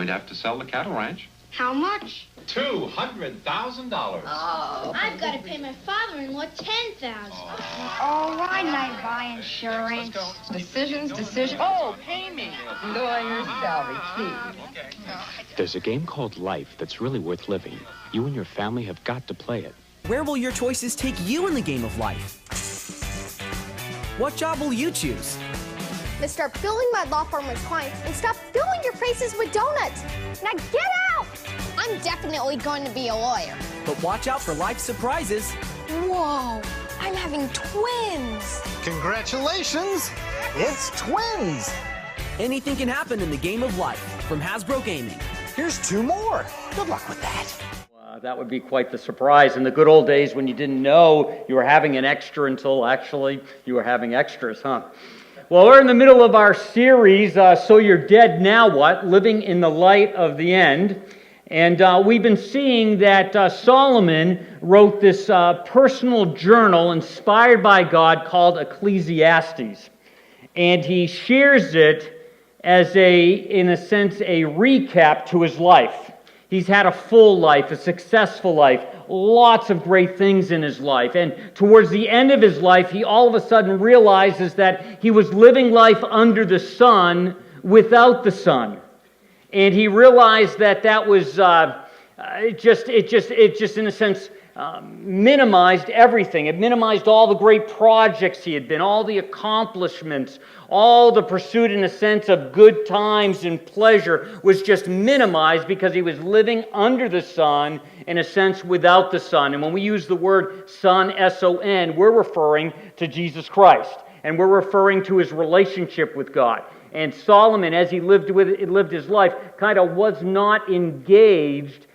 going to have to sell the cattle ranch. How much? $200,000. Oh. I've got to pay my father-in-law $10,000. All right, I buy insurance. Decisions. Oh, pay me. Lower your salary, please. There's a game called Life that's really worth living. You and your family have got to play it. Where will your choices take you in the game of life? What job will you choose? To start filling my law firm with clients and stop filling your faces with donuts. Now get out! I'm definitely going to be a lawyer. But watch out for life surprises. Whoa, I'm having twins. Congratulations! It's twins! Anything can happen in the game of life from Hasbro Gaming. Here's 2 more. Good luck with that. That would be quite the surprise. In the good old days when you didn't know you were having an extra until actually you were having extras, huh? Well, we're in the middle of our series, So You're Dead, Now What? Living in the Light of the End. And we've been seeing that Solomon wrote this personal journal inspired by God called Ecclesiastes. And he shares it as in a sense, a recap to his life. He's had a full life, a successful life, lots of great things in his life. And towards the end of his life, he all of a sudden realizes that he was living life under the sun without the sun. And he realized that was it just in a sense minimized everything. It minimized all the great projects he had been, all the accomplishments, all the pursuit in a sense of good times and pleasure was just minimized because he was living under the sun, in a sense, without the sun. And when we use the word sun, S-O-N, we're referring to Jesus Christ. And we're referring to his relationship with God. And Solomon, as he lived his life, kind of was not engaged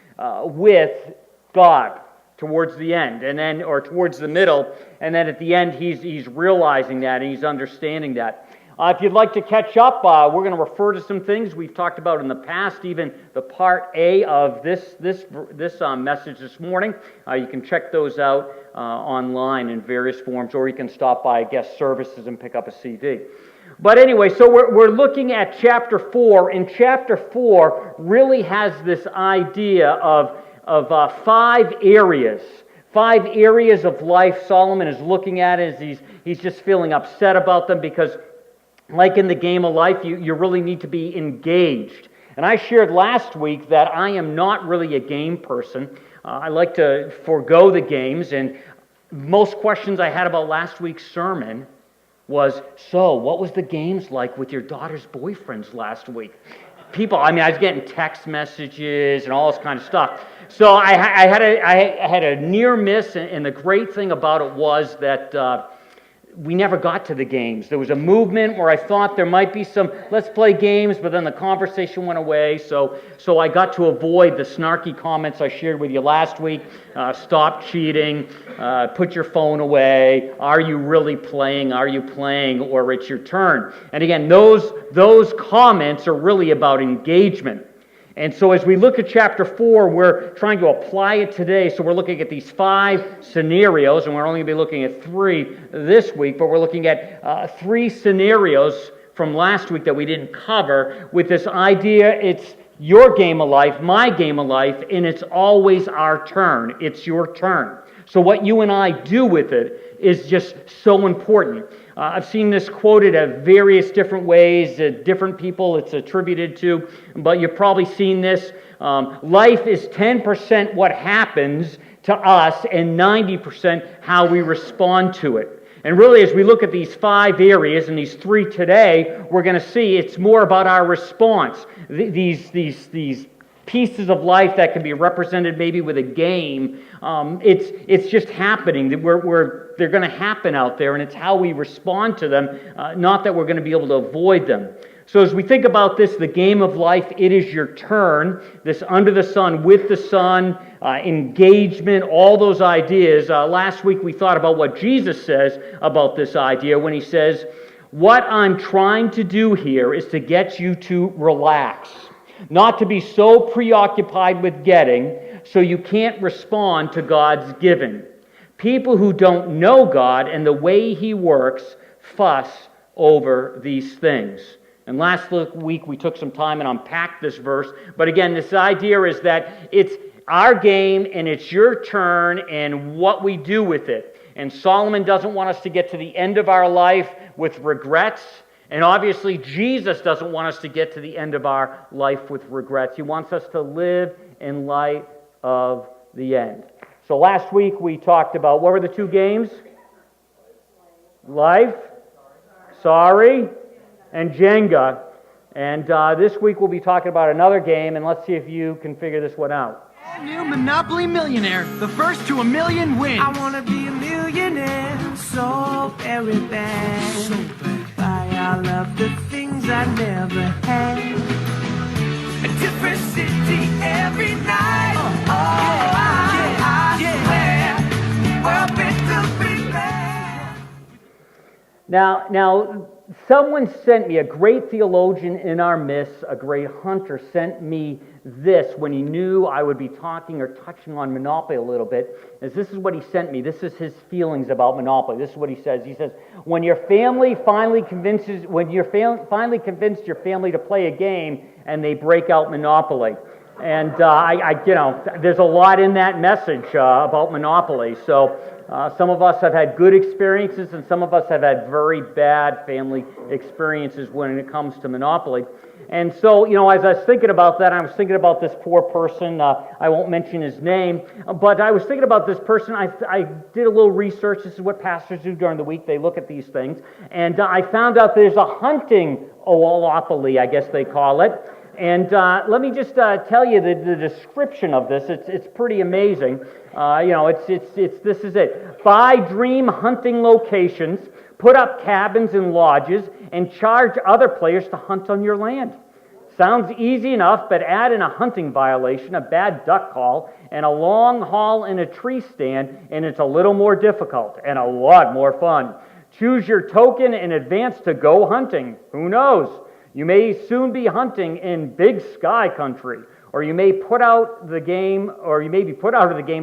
with God towards the end, or towards the middle, and then at the end he's realizing that and he's understanding that. If you'd like to catch up, we're going to refer to some things we've talked about in the past, even the part A of this message this morning. You can check those out online in various forms, or you can stop by guest services and pick up a CD. But anyway, so we're looking at chapter 4, and chapter 4 really has this idea of 5 areas. 5 areas of life Solomon is looking at as he's just feeling upset about them because, like in the game of life, you really need to be engaged. And I shared last week that I am not really a game person. I like to forego the games, and most questions I had about last week's sermon was, so, what was the games like with your daughter's boyfriends last week? I was getting text messages and all this kind of stuff. So I had a near miss, and the great thing about it was that we never got to the games. There was a movement where I thought there might be some, let's play games, but then the conversation went away, so I got to avoid the snarky comments I shared with you last week. Stop cheating, put your phone away, are you really playing, or it's your turn. And again, those comments are really about engagement. And so as we look at chapter 4, we're trying to apply it today. So we're looking at these 5 scenarios, and we're only going to be looking at 3 this week, but we're looking at 3 scenarios from last week that we didn't cover with this idea it's your game of life, my game of life, and it's always our turn. It's your turn. So what you and I do with it is just so important. I've seen this quoted at various different ways, different people it's attributed to, but you've probably seen this. Life is 10% what happens to us and 90% how we respond to it. And really, as we look at these 5 areas, and these 3 today, we're going to see it's more about our response. These pieces of life that can be represented maybe with a game, it's just happening. They're going to happen out there, and it's how we respond to them, not that we're going to be able to avoid them. So as we think about this, the game of life, it is your turn, this under the sun, with the sun, engagement, all those ideas. Last week we thought about what Jesus says about this idea when he says, what I'm trying to do here is to get you to relax, not to be so preoccupied with getting so you can't respond to God's giving. People who don't know God and the way He works fuss over these things. And last week we took some time and unpacked this verse. But again, this idea is that it's our game and it's your turn and what we do with it. And Solomon doesn't want us to get to the end of our life with regrets. And obviously Jesus doesn't want us to get to the end of our life with regrets. He wants us to live in light of the end. So last week we talked about, what were the two games? Life, Sorry, and Jenga. And this week we'll be talking about another game, and let's see if you can figure this one out. New Monopoly Millionaire, the first to 1 million wins. I wanna be a millionaire, so very bad. So bad. Buy all of the things I never had. A different city every night. I swear, we're meant to be bad. Now, someone sent me, a great theologian in our midst, a great hunter, sent me this when he knew I would be talking or touching on Monopoly a little bit. This is what he sent me. This is his feelings about Monopoly. This is what he says. He says, when you're finally convinced your family to play a game and they break out Monopoly. And there's a lot in that message about Monopoly. So some of us have had good experiences, and some of us have had very bad family experiences when it comes to Monopoly. And so, as I was thinking about that, I was thinking about this poor person. I won't mention his name, but I was thinking about this person. I did a little research. This is what pastors do during the week. They look at these things. And I found out there's a hunting Monopoly, I guess they call it. And let me just tell you the description of this. It's pretty amazing. This is it. Buy dream hunting locations, put up cabins and lodges, and charge other players to hunt on your land. Sounds easy enough, but add in a hunting violation, a bad duck call, and a long haul in a tree stand, and it's a little more difficult and a lot more fun. Choose your token in advance to go hunting. Who knows? You may soon be hunting in Big Sky country, or you may be put out of the game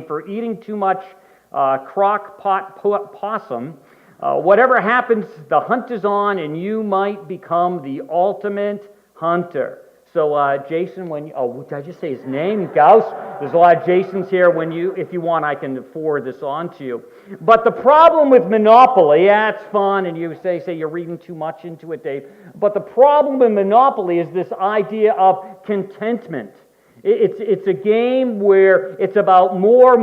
for eating too much crock pot possum. Whatever happens, the hunt is on, and you might become the ultimate hunter. So, Jason, did I just say his name? Gauss? There's a lot of Jasons here. If you want, I can forward this on to you. But the problem with Monopoly, it's fun, and you say you're reading too much into it, Dave. But the problem with Monopoly is this idea of contentment. It's a game where it's about more.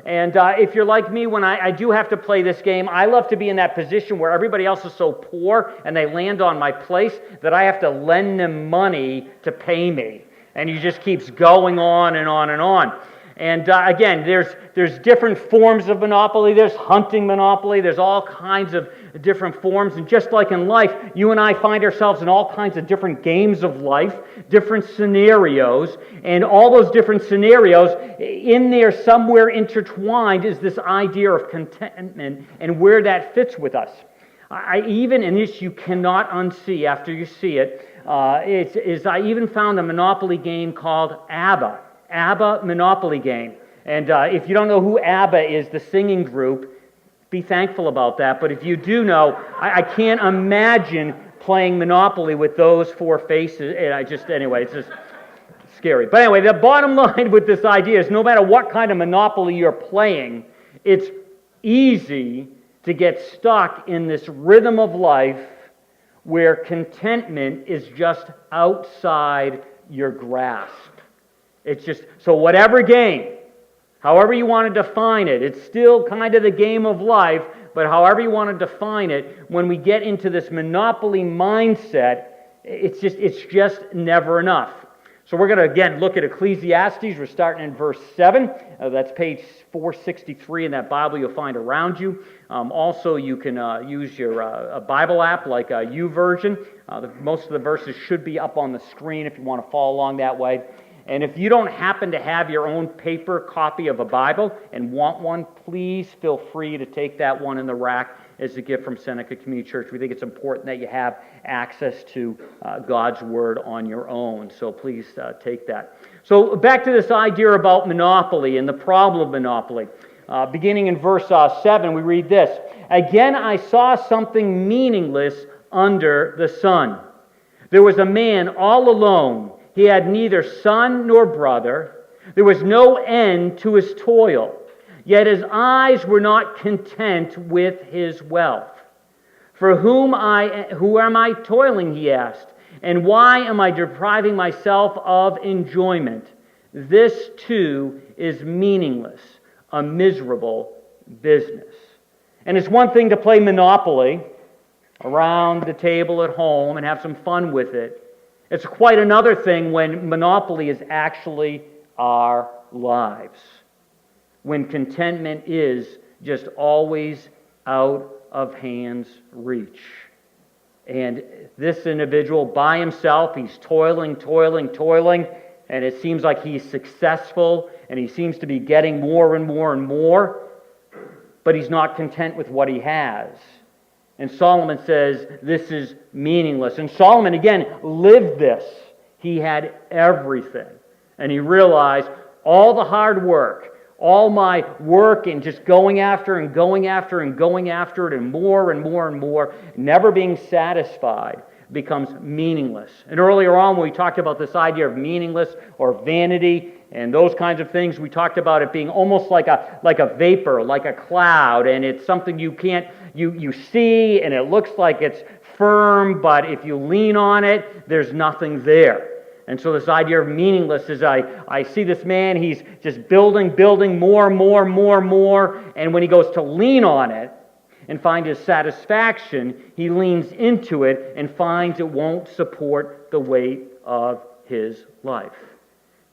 And if you're like me, when I do have to play this game, I love to be in that position where everybody else is so poor and they land on my place that I have to lend them money to pay me. And it just keeps going on and on and on. And again, there's different forms of Monopoly. There's hunting Monopoly. There's all kinds of different forms. And just like in life, you and I find ourselves in all kinds of different games of life, different scenarios. And all those different scenarios, in there somewhere intertwined is this idea of contentment and where that fits with us. And this you cannot unsee after you see it, I even found a Monopoly game called ABBA Monopoly game. And if you don't know who ABBA is, the singing group, be thankful about that. But if you do know, I can't imagine playing Monopoly with those four faces. And it's just scary. But anyway, the bottom line with this idea is no matter what kind of Monopoly you're playing, it's easy to get stuck in this rhythm of life where contentment is just outside your grasp. It's just, so whatever game, however you want to define it, it's still kind of the game of life, but however you want to define it, when we get into this Monopoly mindset, it's just never enough. So we're going to, again, look at Ecclesiastes. We're starting in verse 7. That's page 463 in that Bible you'll find around you. Also, you can use your a Bible app like a YouVersion. Most of the verses should be up on the screen if you want to follow along that way. And if you don't happen to have your own paper copy of a Bible and want one, please feel free to take that one in the rack as a gift from Seneca Community Church. We think it's important that you have access to God's Word on your own. So please take that. So back to this idea about monopoly and the problem of monopoly. Beginning in verse 7, we read this. Again, I saw something meaningless under the sun. There was a man all alone. He had neither son nor brother. There was no end to his toil. Yet his eyes were not content with his wealth. For who am I toiling, he asked, and why am I depriving myself of enjoyment? This too is meaningless, a miserable business. And it's one thing to play Monopoly around the table at home and have some fun with it. It's quite another thing when Monopoly is actually our lives. When contentment is just always out of hand's reach. And this individual by himself, he's toiling, and it seems like he's successful, and he seems to be getting more and more and more, but he's not content with what he has. And Solomon says this is meaningless. And Solomon, again, lived this. He had everything. And he realized all the hard work, all my work and just going after and going after and going after it and more and more and more, never being satisfied, becomes meaningless. And earlier on when we talked about this idea of meaningless or vanity and those kinds of things, we talked about it being almost like a vapor, like a cloud, and it's something you can't, you see and it looks like it's firm, but if you lean on it, there's nothing there. And so this idea of meaningless is I see this man, he's just building more, and when he goes to lean on it and find his satisfaction, he leans into it and finds it won't support the weight of his life.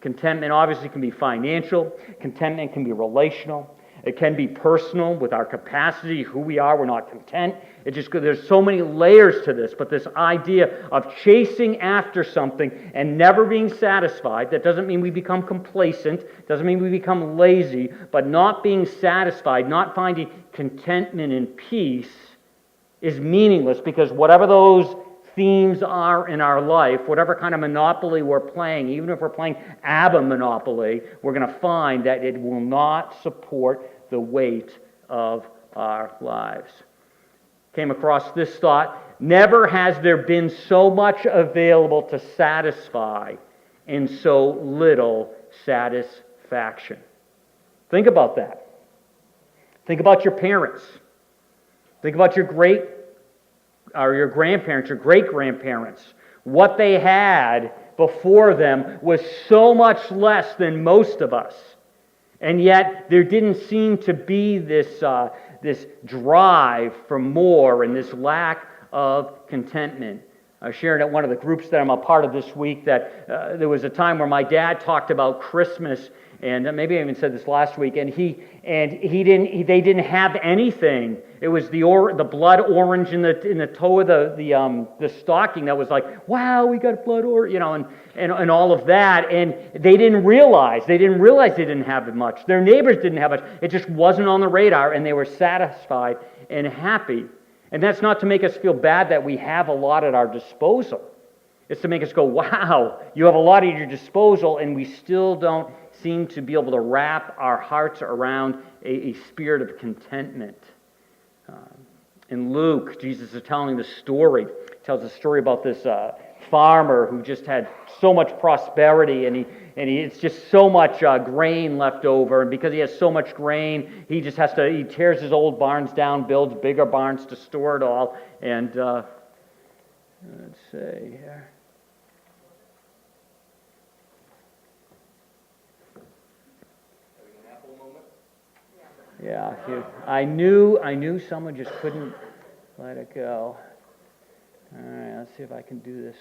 Contentment obviously can be financial, contentment can be relational, it can be personal with our capacity, who we are, we're not content. There's so many layers to this, but this idea of chasing after something and never being satisfied, that doesn't mean we become complacent, doesn't mean we become lazy, but not being satisfied, not finding contentment and peace is meaningless, because whatever those themes are in our life, whatever kind of Monopoly we're playing, even if we're playing ABBA Monopoly, we're going to find that it will not support the weight of our lives. Came across this thought: never has there been so much available to satisfy and so little satisfaction. Think about that. Think about your parents. Think about your grandparents, your great-grandparents. What they had before them was so much less than most of us. And yet there didn't seem to be this drive for more and this lack of contentment. I shared at one of the groups that I'm a part of this week that there was a time where my dad talked about Christmas, and maybe I even said this last week, and they didn't have anything. It was the blood orange in the toe of the stocking that was like, wow, we got blood orange, and all of that, and they didn't realize they didn't have it much. Their neighbors didn't have it. It just wasn't on the radar, and they were satisfied and happy. And that's not to make us feel bad that we have a lot at our disposal. It's to make us go, wow, you have a lot at your disposal, and we still don't seem to be able to wrap our hearts around a spirit of contentment. In Luke, Jesus is telling the story. He tells a story about this farmer who just had so much prosperity, and it's just so much grain left over, and because he has so much grain, he tears his old barns down, builds bigger barns to store it all, and let's see here. Yeah, I knew someone just couldn't let it go. All right, let's see if I can do this.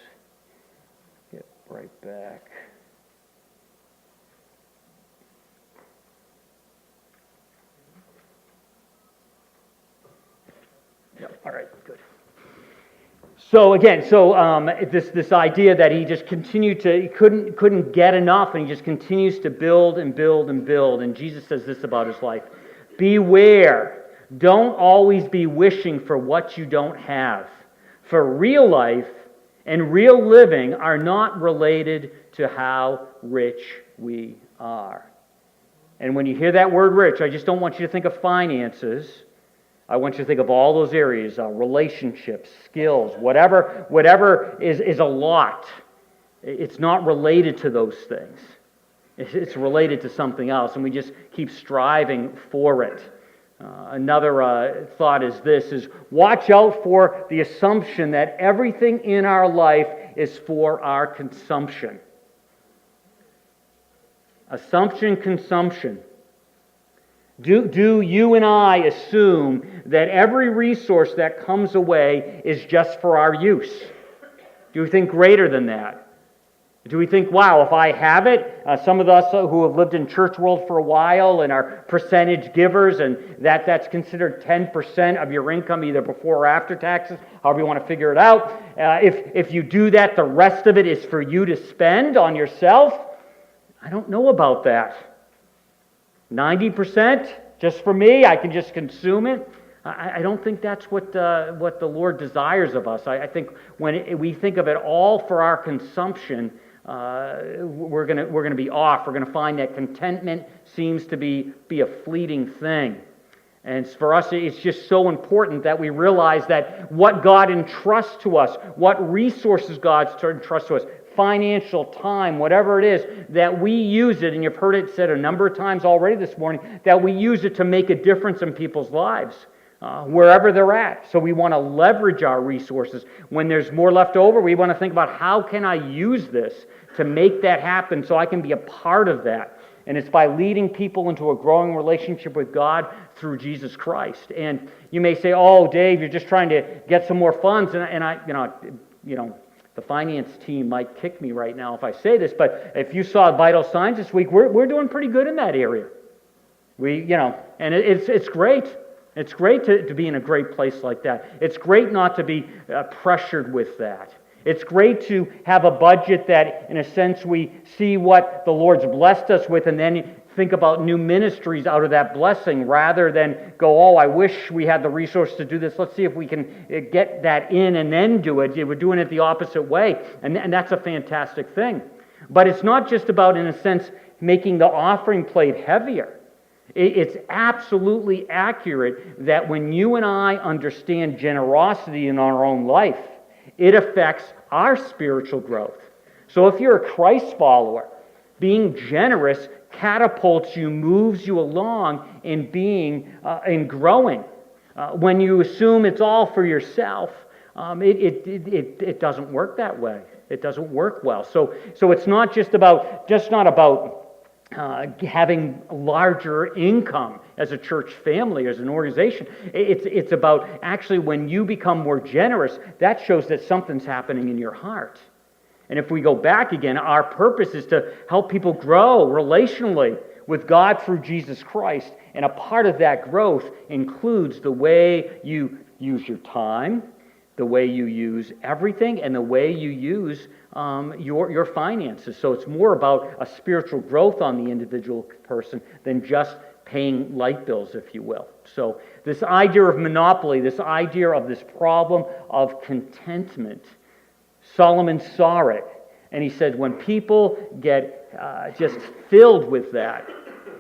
Get right back. Yep, all right, good. So again, this idea that he just he couldn't get enough, and he just continues to build and build and build. And Jesus says this about his life: beware, don't always be wishing for what you don't have. For real life and real living are not related to how rich we are. And when you hear that word rich, I just don't want you to think of finances. I want you to think of all those areas, relationships, skills, whatever is a lot. It's not related to those things. It's related to something else, and we just keep striving for it. Another thought is this, is watch out for the assumption that everything in our life is for our consumption. Assumption, consumption. Do you and I assume that every resource that comes away is just for our use? Do we think greater than that? Do we think, wow, if I have it, some of us who have lived in church world for a while and are percentage givers, and that's considered 10% of your income either before or after taxes, however you want to figure it out. If you do that, the rest of it is for you to spend on yourself. I don't know about that. 90% just for me, I can just consume it. I don't think that's what the Lord desires of us. I think when we think of it all for our consumption, we're gonna be off. We're gonna find that contentment seems to be a fleeting thing. And for us, it's just so important that we realize that what God entrusts to us, what resources God entrusts to us, financial, time, whatever it is, that we use it, and you've heard it said a number of times already this morning, that we use it to make a difference in people's lives, wherever they're at. So we want to leverage our resources. When there's more left over, we want to think about how can I use this to make that happen so I can be a part of that. And it's by leading people into a growing relationship with God through Jesus Christ. And you may say, "Oh, Dave, you're just trying to get some more funds," and I, the finance team might kick me right now if I say this, but if you saw Vital Signs this week, we're doing pretty good in that area. And it's great. It's great to be in a great place like that. It's great not to be pressured with that. It's great to have a budget that, in a sense, we see what the Lord's blessed us with and then think about new ministries out of that blessing rather than go, "Oh, I wish we had the resource to do this. Let's see if we can get that in and then do it." We're doing it the opposite way, and that's a fantastic thing. But it's not just about, in a sense, making the offering plate heavier. It's absolutely accurate that when you and I understand generosity in our own life, it affects our spiritual growth. So if you're a Christ follower, being generous catapults you, moves you along in in growing. When you assume it's all for yourself, it doesn't work that way. It doesn't work well. So it's not about having larger income as a church family, as an organization. It's about actually when you become more generous, that shows that something's happening in your heart. And if we go back again, our purpose is to help people grow relationally with God through Jesus Christ. And a part of that growth includes the way you use your time, the way you use everything, and the way you use your finances. So it's more about a spiritual growth on the individual person than just paying light bills, if you will. So this idea of monopoly, this idea of this problem of contentment, Solomon saw it, and he said when people get just filled with that,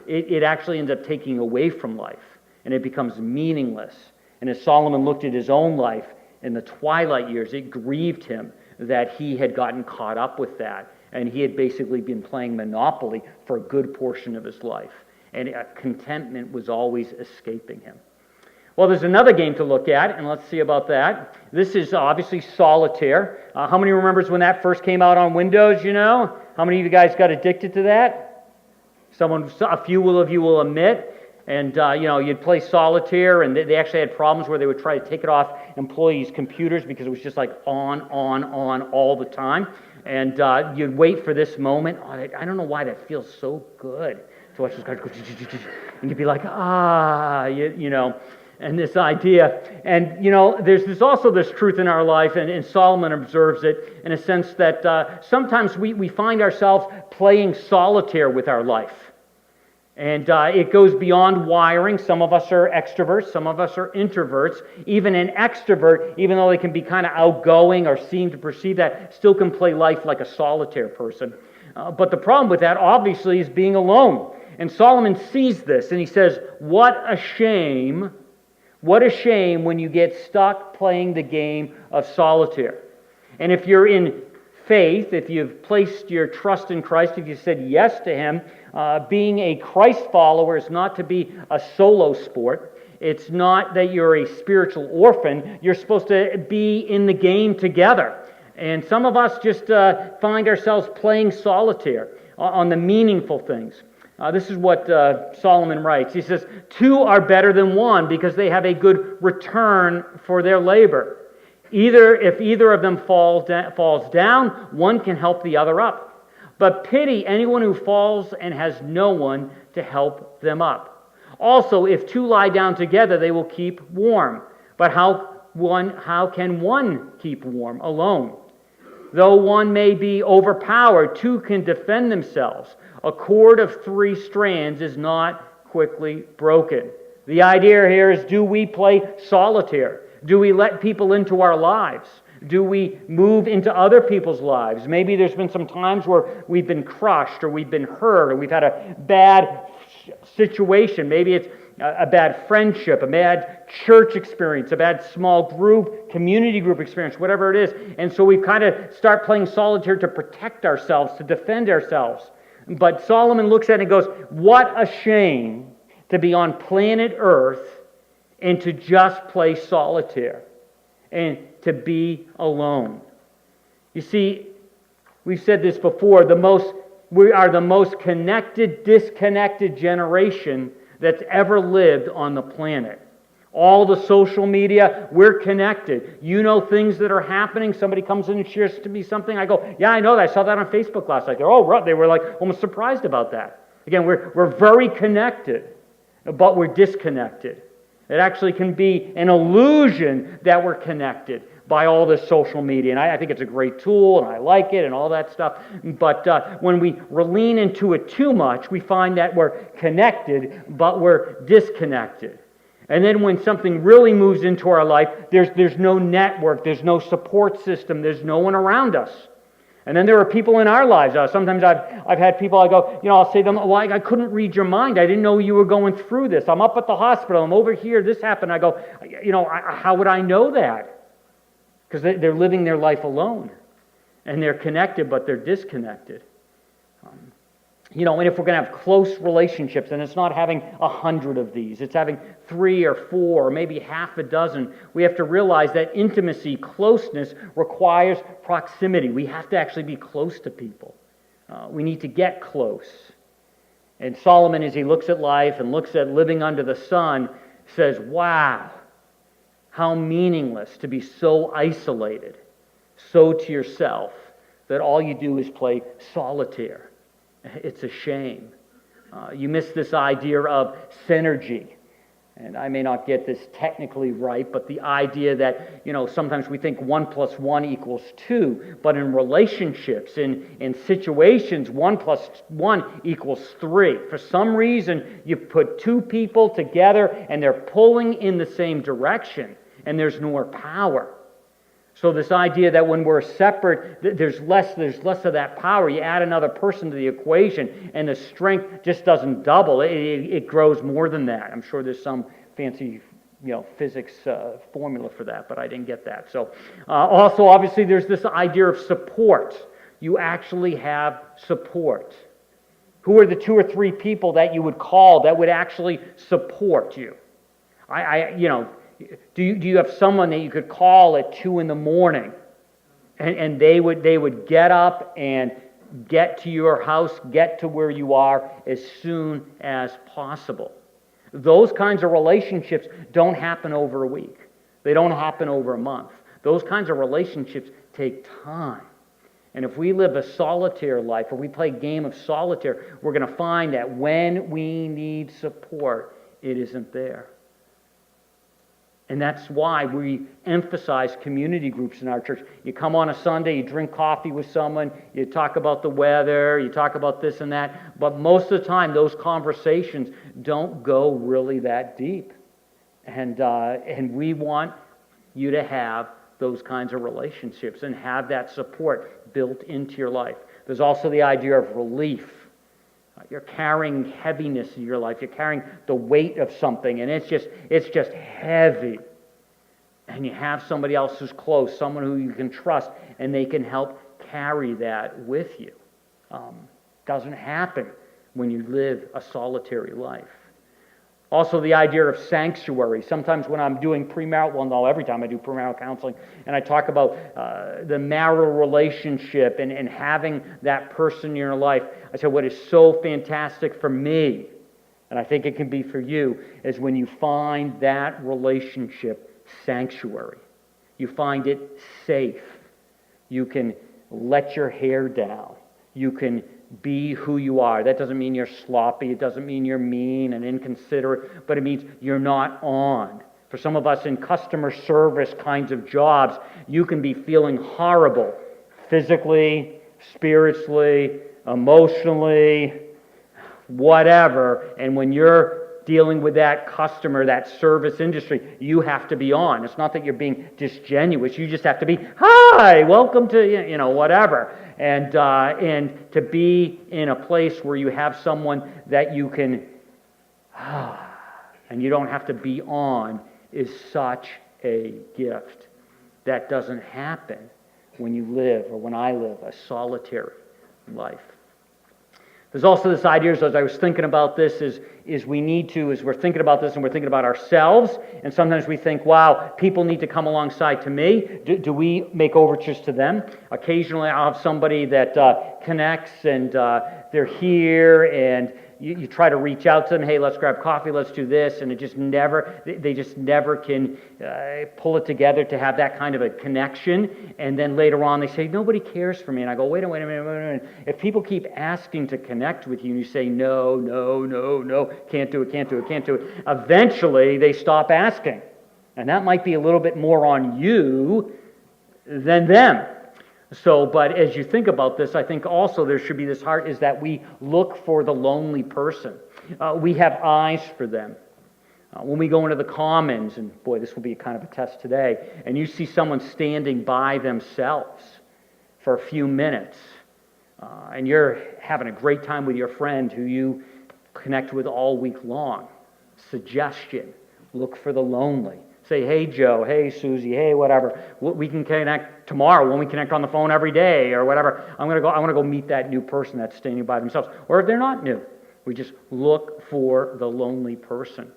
it actually ends up taking away from life, and it becomes meaningless. And as Solomon looked at his own life in the twilight years, it grieved him that he had gotten caught up with that, and he had basically been playing Monopoly for a good portion of his life, and contentment was always escaping him. Well, there's another game to look at, and let's see about that. This is obviously solitaire. How many remembers when that first came out on Windows, How many of you guys got addicted to that? A few of you will admit. And, you'd play solitaire, and they actually had problems where they would try to take it off employees' computers because it was just like on all the time. And you'd wait for this moment. Oh, I don't know why that feels so good to watch this guy go, and you'd be like, and this idea. And, there's also this truth in our life, and Solomon observes it in a sense that sometimes we find ourselves playing solitaire with our life. And it goes beyond wiring. Some of us are extroverts, some of us are introverts. Even an extrovert, even though they can be kind of outgoing or seem to perceive that, still can play life like a solitaire person. But the problem with that, obviously, is being alone. And Solomon sees this, and he says, what a shame What a shame when you get stuck playing the game of solitaire. And if you're in faith, if you've placed your trust in Christ, if you said yes to Him, being a Christ follower is not to be a solo sport. It's not that you're a spiritual orphan. You're supposed to be in the game together. And some of us just find ourselves playing solitaire on the meaningful things. This is what Solomon writes. He says, "Two are better than one because they have a good return for their labor. If either of them falls down, one can help the other up. But pity anyone who falls and has no one to help them up. Also, if two lie down together, they will keep warm. But how can one keep warm alone? Though one may be overpowered, two can defend themselves. A cord of 3 strands is not quickly broken." The idea here is, do we play solitaire? Do we let people into our lives? Do we move into other people's lives? Maybe there's been some times where we've been crushed or we've been hurt or we've had a bad situation. Maybe it's a bad friendship, a bad church experience, a bad small group, community group experience, whatever it is. And so we kind of start playing solitaire to protect ourselves, to defend ourselves. But Solomon looks at it and goes, what a shame to be on planet Earth and to just play solitaire and to be alone. You see, we've said this before, we are the most connected, disconnected generation that's ever lived on the planet. All the social media, we're connected. You know things that are happening. Somebody comes in and shares to me something. I go, yeah, I know that. I saw that on Facebook last night. They were like almost surprised about that. Again, we're very connected, but we're disconnected. It actually can be an illusion that we're connected by all this social media. And I think it's a great tool, and I like it, and all that stuff. But when we lean into it too much, we find that we're connected, but we're disconnected. And then when something really moves into our life, there's no network, there's no support system, there's no one around us. And then there are people in our lives. Sometimes I've had people, I go, I'll say to them, well, I couldn't read your mind. I didn't know you were going through this. I'm up at the hospital. I'm over here. This happened. I go, how would I know that? Because they're living their life alone. And they're connected, but they're disconnected. And if we're going to have close relationships, and it's not having 100 of these, it's having 3 or 4 or maybe half a dozen, we have to realize that intimacy, closeness, requires proximity. We have to actually be close to people. We need to get close. And Solomon, as he looks at life and looks at living under the sun, says, wow, how meaningless to be so isolated, so to yourself, that all you do is play solitaire. It's a shame. You miss this idea of synergy. And I may not get this technically right, but the idea that, sometimes we think 1 + 1 = 2, but in relationships, in situations, 1 + 1 = 3. For some reason, you put 2 people together and they're pulling in the same direction, and there's more power. So this idea that when we're separate, there's less of that power. You add another person to the equation, and the strength just doesn't double. It grows more than that. I'm sure there's some fancy, physics formula for that, but I didn't get that. So also, obviously, there's this idea of support. You actually have support. Who are the 2 or 3 people that you would call that would actually support you? Do you have someone that you could call at 2 a.m. and they would get up and get to your house, get to where you are as soon as possible? Those kinds of relationships don't happen over a week. They don't happen over a month. Those kinds of relationships take time. And if we live a solitaire life, or we play a game of solitaire, we're going to find that when we need support, it isn't there. And that's why we emphasize community groups in our church. You come on a Sunday, you drink coffee with someone, you talk about the weather, you talk about this and that, but most of the time those conversations don't go really that deep. And we want you to have those kinds of relationships and have that support built into your life. There's also the idea of relief. you're carrying heaviness in your life. You're carrying the weight of something, and it's just heavy. And you have somebody else who's close, someone who you can trust, and they can help carry that with you. Doesn't happen when you live a solitary life. Also, the idea of sanctuary. Sometimes when I'm doing premarital, well, no, every time I do premarital counseling, and I talk about the marital relationship and having that person in your life, I say what is so fantastic for me, and I think it can be for you, is when you find that relationship sanctuary. You find it safe. You can let your hair down. You can be who you are. That doesn't mean you're sloppy. It doesn't mean you're mean and inconsiderate, but it means you're not on. For some of us in customer service kinds of jobs, you can be feeling horrible physically, spiritually, emotionally, whatever, and when you're dealing with that customer, that service industry, you have to be on. It's not that you're being disingenuous. You just have to be, hi, welcome to, whatever. And to be in a place where you have someone that you can, and you don't have to be on, is such a gift. That doesn't happen when you live, or when I live, a solitary life. There's also this idea, as I was thinking about this, is we need to, as we're thinking about this and we're thinking about ourselves, and sometimes we think, wow, people need to come alongside to me. Do we make overtures to them? Occasionally I'll have somebody that connects and they're here, and you try to reach out to them, hey, let's grab coffee, let's do this, and they just never can pull it together to have that kind of a connection. And then later on they say, nobody cares for me. And I go, wait a minute. If people keep asking to connect with you and you say, no, can't do it, eventually they stop asking. And that might be a little bit more on you than them. So, but as you think about this, I think also there should be this heart is that we look for the lonely person. We have eyes for them. When we go into the commons, and boy, this will be kind of a test today, and you see someone standing by themselves for a few minutes, and you're having a great time with your friend who you connect with all week long. Suggestion, look for the lonely. Say, hey, Joe, hey, Susie, hey, whatever. We can connect tomorrow when we connect on the phone every day or whatever. I want to go meet that new person that's standing by themselves. Or if they're not new, we just look for the lonely person.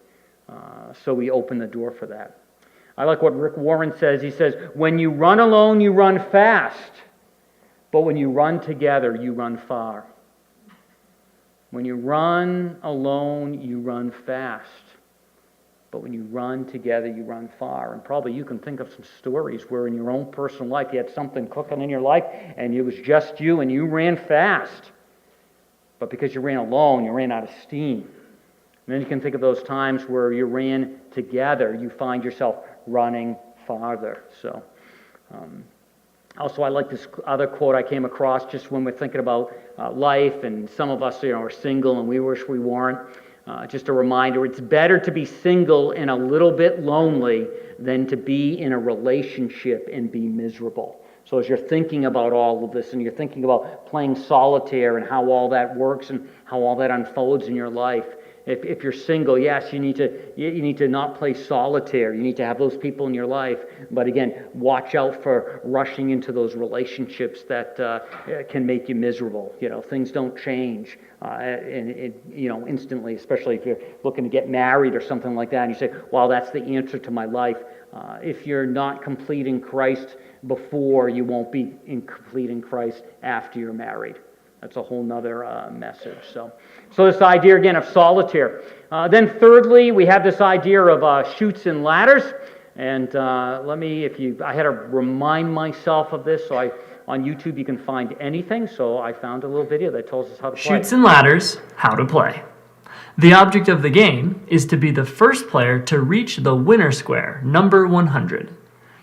So we open the door for that. I like what Rick Warren says. He says, when you run alone, you run fast. But when you run together, you run far. When you run alone, you run fast. But when you run together, you run far. And probably you can think of some stories where in your own personal life you had something cooking in your life and it was just you and you ran fast. But because you ran alone, you ran out of steam. And then you can think of those times where you ran together, you find yourself running farther. So, also I like this other quote I came across just when we're thinking about life, and some of us are single and we wish we weren't. Just a reminder, it's better to be single and a little bit lonely than to be in a relationship and be miserable. So as you're thinking about all of this and you're thinking about playing solitaire and how all that works and how all that unfolds in your life, if you're single, yes, you need to not play solitaire. You need to have those people in your life. But again, watch out for rushing into those relationships that can make you miserable. Things don't change instantly, especially if you're looking to get married or something like that. And you say, well, that's the answer to my life. If you're not complete in Christ before, you won't be complete in Christ after you're married. That's a whole nother message. So this idea again of solitaire. Then thirdly, we have this idea of chutes and ladders. And I had to remind myself of this. So on YouTube you can find anything. So I found a little video that tells us how to play. Chutes and ladders, how to play. The object of the game is to be the first player to reach the winner square, number 100.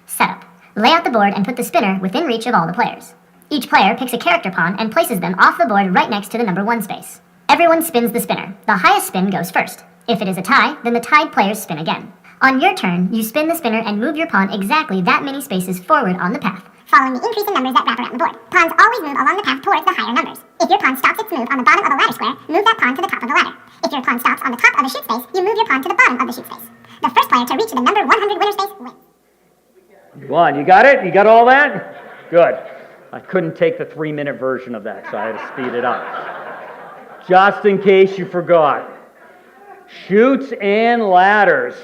Setup. Lay out the board and put the spinner within reach of all the players. Each player picks a character pawn and places them off the board right next to the number 1 space. Everyone spins the spinner. The highest spin goes first. If it is a tie, then the tied players spin again. On your turn, you spin the spinner and move your pawn exactly that many spaces forward on the path. following the increase in numbers that wrap around the board. Pawns always move along the path towards the higher numbers. If your pawn stops its move on the bottom of a ladder square, move that pawn to the top of the ladder. If your pawn stops on the top of the shoot space, you move your pawn to the bottom of the shoot space. The first player to reach the number 100 winner space wins. One, you got it? You got all that? Good. I couldn't take the 3-minute version of that, so I had to speed it up. Just in case you forgot. Chutes and ladders.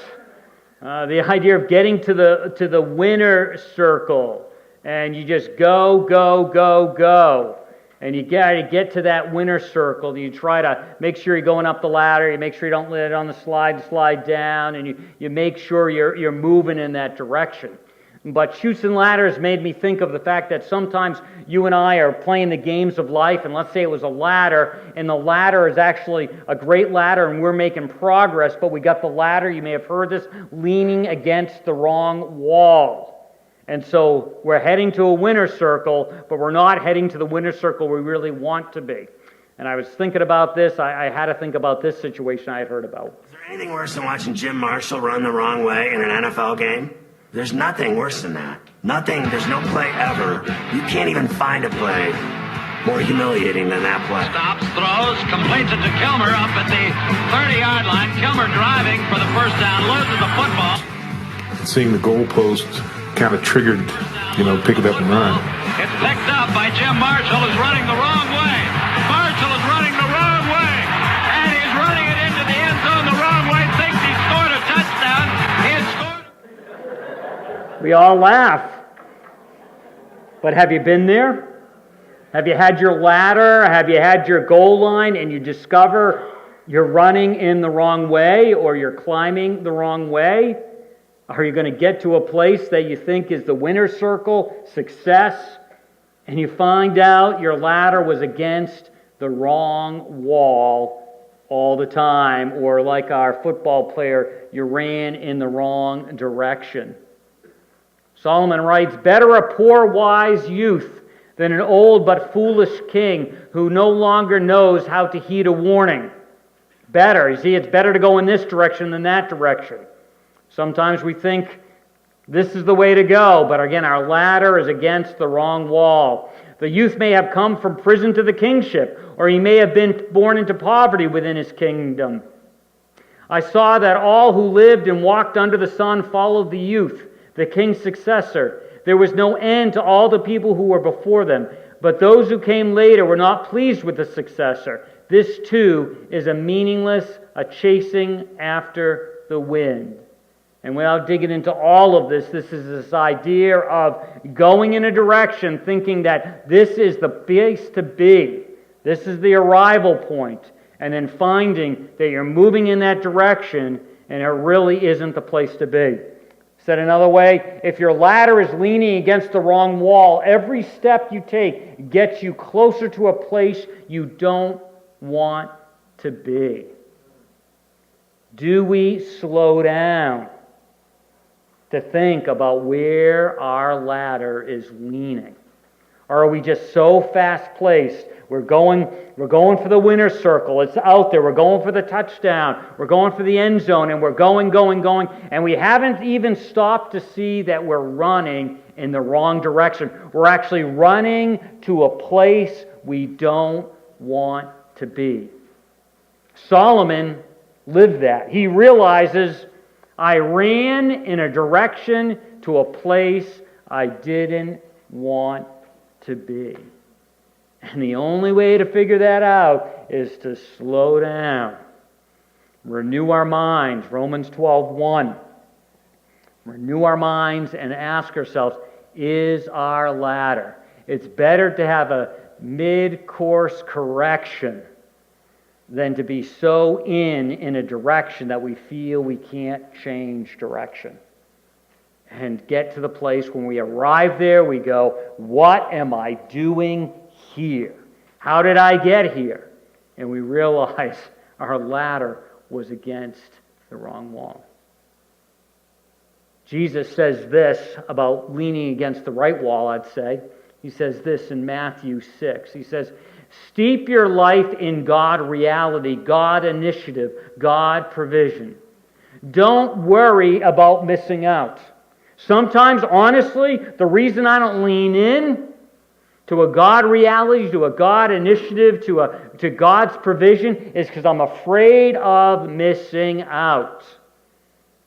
The idea of getting to the winner circle. And you just go, go, go, go. And you got to get to that winner circle. You try to make sure you're going up the ladder. You make sure you don't let it on the slide down. And you make sure you're moving in that direction. But chutes and ladders made me think of the fact that sometimes you and I are playing the games of life, and let's say it was a ladder, and the ladder is actually a great ladder, and we're making progress, but we got the ladder, you may have heard this, leaning against the wrong wall. And so we're heading to a winner's circle, but we're not heading to the winner's circle we really want to be. And I was thinking about this. I had to think about this situation I had heard about. Is there anything worse than watching Jim Marshall run the wrong way in an NFL game? There's nothing worse than that. Nothing, there's no play ever. You can't even find a play more humiliating than that play. Stops, throws, completes it to Kilmer up at the 30-yard line. Kilmer driving for the first down, loses the football. Seeing the goalpost kind of triggered, pick it up and run. It's picked up by Jim Marshall, who's running the wrong way. Marshall is running the wrong way. And he's running it into the end zone the wrong way. Thinks he scored a touchdown. He has scored. We all laugh. But have you been there? Have you had your ladder? Have you had your goal line and you discover you're running in the wrong way or you're climbing the wrong way? Are you going to get to a place that you think is the winner's circle, success, and you find out your ladder was against the wrong wall all the time, or like our football player, you ran in the wrong direction? Solomon writes, "Better a poor wise youth than an old but foolish king who no longer knows how to heed a warning." Better. You see, it's better to go in this direction than that direction. Sometimes we think this is the way to go, but again, our ladder is against the wrong wall. The youth may have come from prison to the kingship, or he may have been born into poverty within his kingdom. I saw that all who lived and walked under the sun followed the youth, the king's successor. There was no end to all the people who were before them, but those who came later were not pleased with the successor. This too is a meaningless, a chasing after the wind. And without digging into all of this, this is this idea of going in a direction, thinking that this is the place to be. This is the arrival point. And then finding that you're moving in that direction and it really isn't the place to be. Said another way, if your ladder is leaning against the wrong wall, every step you take gets you closer to a place you don't want to be. Do we slow down to think about where our ladder is leaning? Or are we just so fast-paced? We're going for the winner's circle. It's out there. We're going for the touchdown. We're going for the end zone, and we're going, and we haven't even stopped to see that we're running in the wrong direction. We're actually running to a place we don't want to be. Solomon lived that. He realizes, I ran in a direction to a place I didn't want to be. And the only way to figure that out is to slow down. Renew our minds. Romans 12:1. Renew our minds and ask ourselves, is our ladder? It's better to have a mid-course correction than to be so in a direction that we feel we can't change direction. And get to the place when we arrive there, we go, what am I doing here? How did I get here? And we realize our ladder was against the wrong wall. Jesus says this about leaning against the right wall, I'd say. He says this in Matthew 6. He says, steep your life in God reality, God initiative, God provision. Don't worry about missing out. Sometimes, honestly, the reason I don't lean in to a God reality, to a God initiative, to God's provision is because I'm afraid of missing out.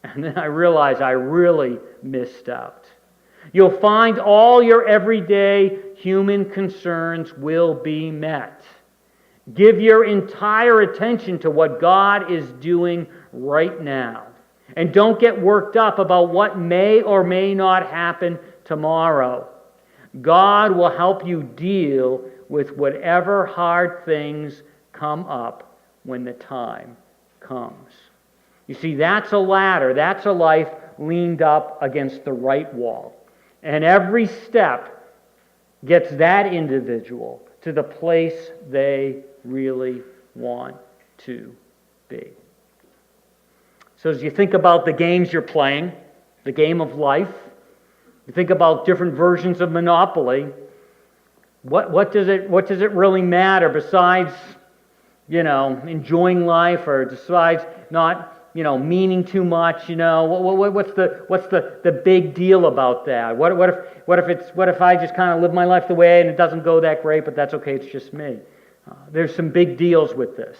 And then I realize I really missed out. You'll find all your everyday human concerns will be met. Give your entire attention to what God is doing right now. And don't get worked up about what may or may not happen tomorrow. God will help you deal with whatever hard things come up when the time comes. You see, that's a ladder. That's a life leaned up against the right wall. And every step gets that individual to the place they really want to be. So as you think about the games you're playing, the game of life, you think about different versions of Monopoly, what does it really matter besides, enjoying life, or besides not, meaning too much, what's the big deal about that? What if I just kind of live my life the way and it doesn't go that great, but that's okay, it's just me. There's some big deals with this.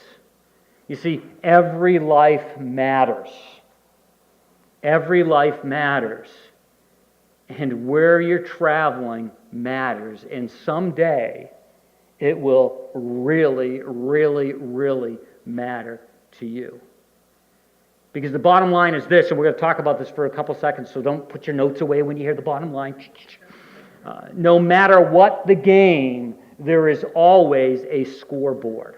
You see, every life matters. Every life matters. And where you're traveling matters. And someday it will really, really, really matter to you. Because the bottom line is this, and we're going to talk about this for a couple seconds, so don't put your notes away when you hear the bottom line. No matter what the game, there is always a scoreboard.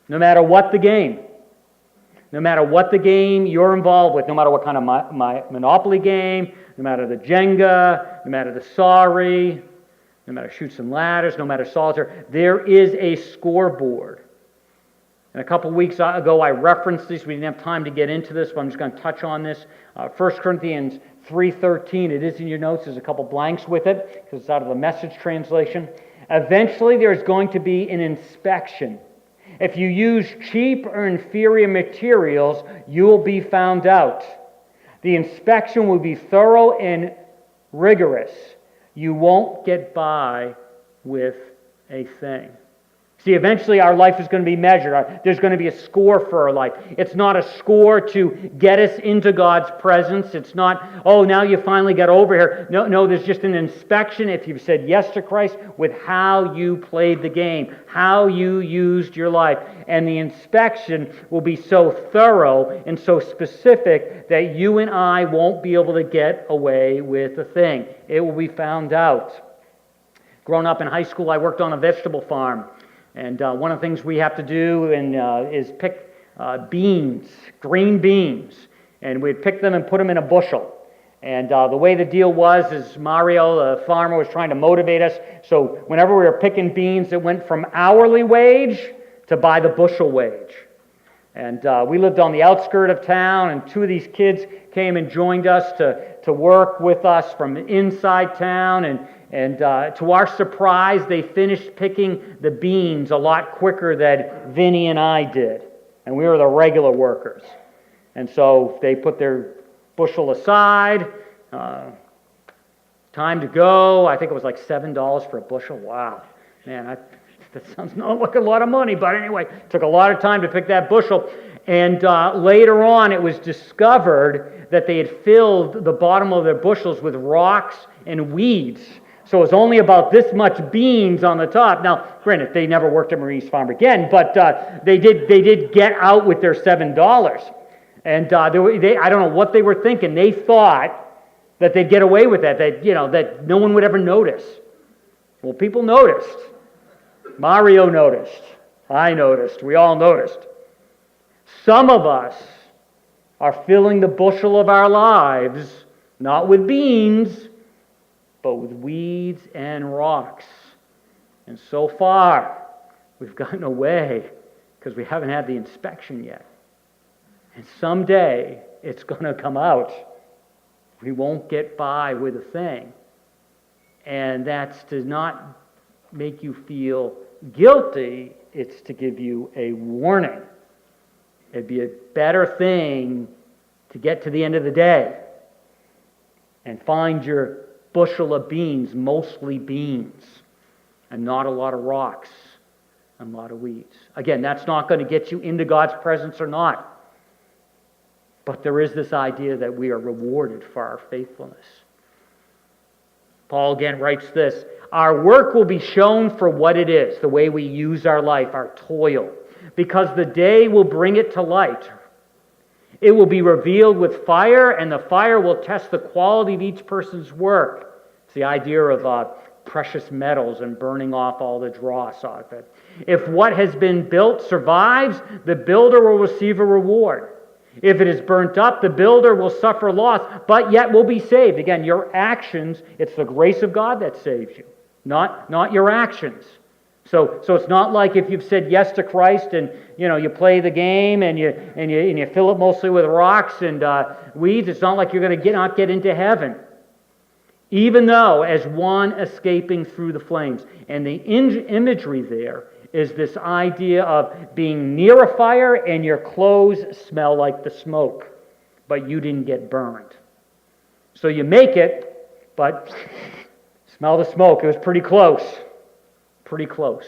No matter what the game. No matter what the game you're involved with, no matter what kind of Monopoly game, no matter the Jenga, no matter the Sorry, no matter Chutes and Ladders, no matter Solitaire, there is a scoreboard. And a couple weeks ago I referenced this. We didn't have time to get into this, but I'm just going to touch on this. 1 Corinthians 3:13, it is in your notes. There's a couple blanks with it because it's out of the Message translation. Eventually there's going to be an inspection. If you use cheap or inferior materials, you will be found out. The inspection will be thorough and rigorous. You won't get by with a thing. See, eventually our life is going to be measured. There's going to be a score for our life. It's not a score to get us into God's presence. It's not, oh, now you finally got over here. No, there's just an inspection, if you've said yes to Christ, with how you played the game, how you used your life. And the inspection will be so thorough and so specific that you and I won't be able to get away with a thing. It will be found out. Growing up in high school, I worked on a vegetable farm. And one of the things we have to do is pick beans, green beans. And we'd pick them and put them in a bushel. And the way the deal was is Mario, the farmer, was trying to motivate us. So whenever we were picking beans, it went from hourly wage to by the bushel wage. And we lived on the outskirt of town, and two of these kids came and joined us to work with us from inside town. And to our surprise, they finished picking the beans a lot quicker than Vinny and I did. And we were the regular workers. And so they put their bushel aside. Time to go. I think it was like $7 for a bushel. Wow. Man, that sounds not like a lot of money. But anyway, it took a lot of time to pick that bushel. And later on, it was discovered that they had filled the bottom of their bushels with rocks and weeds. So it was only about this much beans on the top. Now, granted, they never worked at Marie's farm again, but they did get out with their $7. And I don't know what they were thinking. They thought that they'd get away with that no one would ever notice. Well, people noticed. Mario noticed. I noticed. We all noticed. Some of us are filling the bushel of our lives, not with beans, but with weeds and rocks. And so far, we've gotten away because we haven't had the inspection yet. And someday, it's going to come out. We won't get by with a thing. And that's to not make you feel guilty, it's to give you a warning. It'd be a better thing to get to the end of the day and find your bushel of beans, mostly beans, and not a lot of rocks and a lot of weeds. Again, that's not going to get you into God's presence or not. But there is this idea that we are rewarded for our faithfulness. Paul again writes this, our work will be shown for what it is, the way we use our life, our toil, because the day will bring it to light. It will be revealed with fire, and the fire will test the quality of each person's work. It's the idea of precious metals and burning off all the dross off it. If what has been built survives, the builder will receive a reward. If it is burnt up, the builder will suffer loss, but yet will be saved. Again, your actions, it's the grace of God that saves you, not your actions. So it's not like if you've said yes to Christ and you play the game and you fill it mostly with rocks and weeds. It's not like you're going to not get into heaven. Even though as one escaping through the flames. And the imagery there is this idea of being near a fire and your clothes smell like the smoke, but you didn't get burned. So you make it, but smell the smoke. It was pretty close. Pretty close.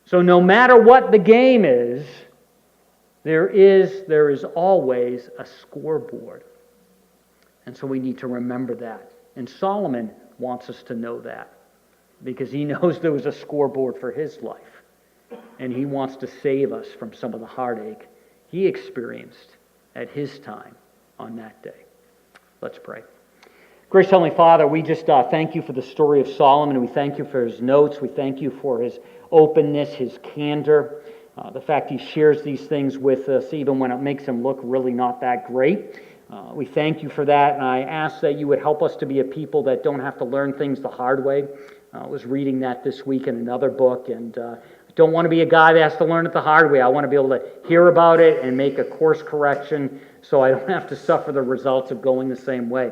So no matter what the game is, there is always a scoreboard. And so we need to remember that. And Solomon wants us to know that because he knows there was a scoreboard for his life. And he wants to save us from some of the heartache he experienced at his time on that day. Let's pray. Gracious Heavenly Father, we just thank you for the story of Solomon. We thank you for his notes. We thank you for his openness, his candor, the fact he shares these things with us even when it makes him look really not that great. We thank you for that, and I ask that you would help us to be a people that don't have to learn things the hard way. I was reading that this week in another book, and I don't want to be a guy that has to learn it the hard way. I want to be able to hear about it and make a course correction so I don't have to suffer the results of going the same way.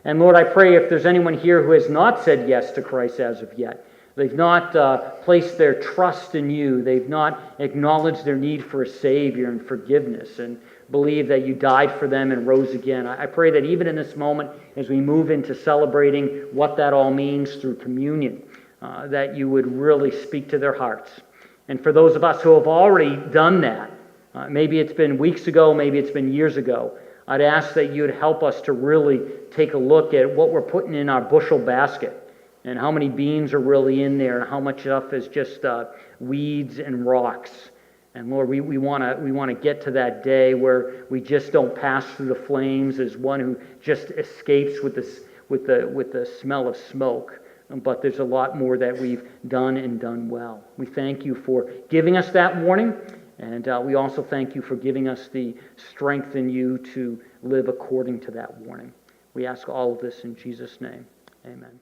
And Lord, I pray if there's anyone here who has not said yes to Christ as of yet, they've not placed their trust in you, they've not acknowledged their need for a Savior and forgiveness, and believe that you died for them and rose again. I pray that even in this moment, as we move into celebrating what that all means through communion, that you would really speak to their hearts. And for those of us who have already done that, maybe it's been weeks ago, maybe it's been years ago, I'd ask that you'd help us to really take a look at what we're putting in our bushel basket and how many beans are really in there and how much stuff is just weeds and rocks. And Lord, we want to get to that day where we just don't pass through the flames as one who just escapes with the smell of smoke. But there's a lot more that we've done and done well. We thank you for giving us that warning. And we also thank you for giving us the strength in you to live according to that warning. We ask all of this in Jesus' name. Amen.